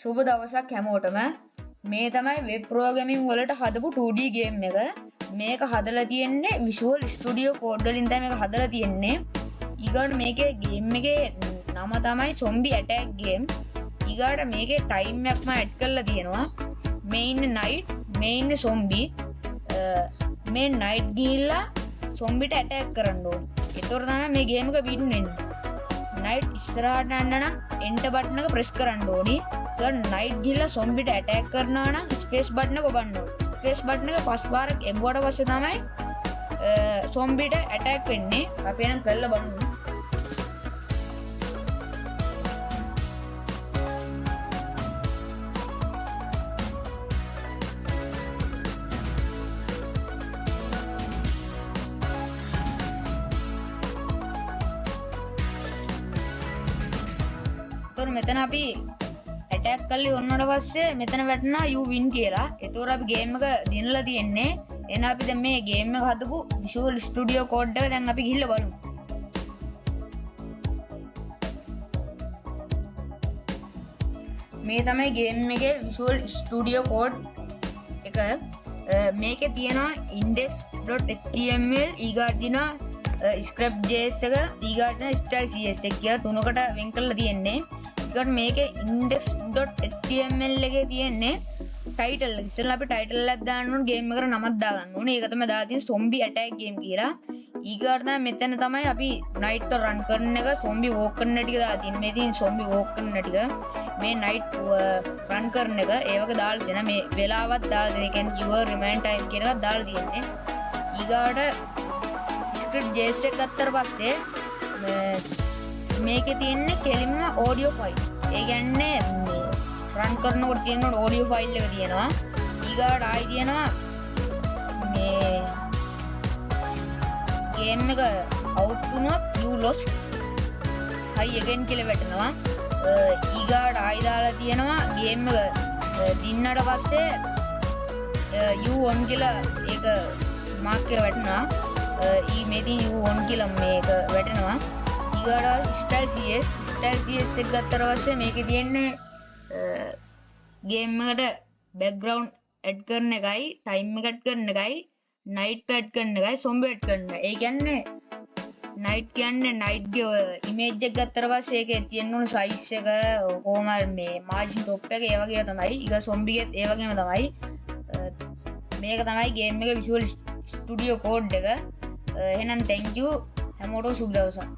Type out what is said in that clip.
සුබ දවසක් හැමෝටම. මේ තමයි වෙබ් ප්‍රෝග්‍රෑමින් වලට හදපු 2D ගේම් එක. මේක හදලා තියෙන්නේ Visual Studio Code වලින් තමයි මේක හදලා තියෙන්නේ. ඊගොල්ලෝ මේකේ ගේම් එකේ නම තමයි Zombie Attack Game. ඊගාට මේකේ ටයිම් එකක්ම ඇඩ් කරලා තියෙනවා. මේ ඉන්නේ night, මේ ඉන්නේ zombie. මේ night ගිහිල්ලා zombieට attack කරන්න ඕනේ. ඒතකොට තමයි මේ ගේම් එක win වෙන්නේ. night ඉස්සරහට යන්න නම් enter button එක press කරන්න ඕනේ. नाइट ගිහලා zombie ට attack කරනවා නම් space button එක ඔබන්න ඕනේ. space button එක පස් පාරක් එබුවට පස්සේ තමයි zombie ට attack වෙන්නේ. අපි එහෙනම් කරලා බලමු. මෙතන අපි ඇටැක් කල්ලි ඔන්නට පස්සේ මෙතන වැටෙනවා you win කියලා. ඒතකොට අපි ගේම් එක දිනලා තියෙන්නේ. එහෙනම් අපි දැන් මේ ගේම් එක හදපු Visual Studio Code එක දැන් අපි ගිහිල්ලා බලමු. මේ තමයි ගේම් එකේ Visual Studio Code එක. මේකේ තියෙනවා index.html ඊගාට තියෙනවා script.js එක ඊගාට තියෙනවා style.cs එක කියලා තුනකට වෙන් කරලා තියෙන්නේ. ඊගොල්ලෝ මේකේ index.html එකේ තියෙන්නේ ටයිටල් එක. ඉතින් අපි ටයිටල් එකක් දාන්න ඕනේ ගේම් එකට නමක් දාගන්න ඕනේ. ඒක තමයි දාලා තියෙන්නේ zombie attack game කියලා. ඊගොල්ලෝ තමයි මෙතන තමයි අපි night එක run කරන එක zombie walk කරන ටික දාලා තියෙන්නේ. මේ තියෙන zombie walk කරන ටික මේ night run කරන එක ඒ වගේ දාලා තියෙනවා. මේ වෙලාවත් දාලා තියෙනවා. ඒ කියන්නේ your remain time කියන එකක් දාලා තියෙන්නේ. ඊගොල්ලෝ script.js එක ගත්තට පස්සේ මේකේ තියෙන්නේ කෙලින්ම audio file. ඒ කියන්නේ run කරනකොට තියෙන audio file එක තියෙනවා. ඊගාට ආයි තියෙනවා මේ game එක out වුණොත් you lost hi again කියලා වැටෙනවා. ඊගාට ආයි දාලා තියෙනවා game එක දින්නට පස්සේ you won කියලා ඒක mark එක වැටෙනවා. මේ තියෙන you won කියලා මේක වැටෙනවා. ඊගාට style.cs එක ගත්තට පස්සේ මේකේ තියෙන්නේ ගේම් එකට background add කරන එකයි time එක add කරන එකයි night add කරන එකයි zombie add කරන එකයි. ඒ කියන්නේ night කියන්නේ night ගේ image එක ගත්තට පස්සේ ඒකේ තියෙන උණු size එක කොහොම මේ margin top එක ඒ වගේ තමයි. ඊගා zombie ගෙත් ඒ වගේම තමයි. මේක තමයි ගේම් එකේ Visual Studio Code එක. එහෙනම් thank you හැමෝටම සුබ දවසක්.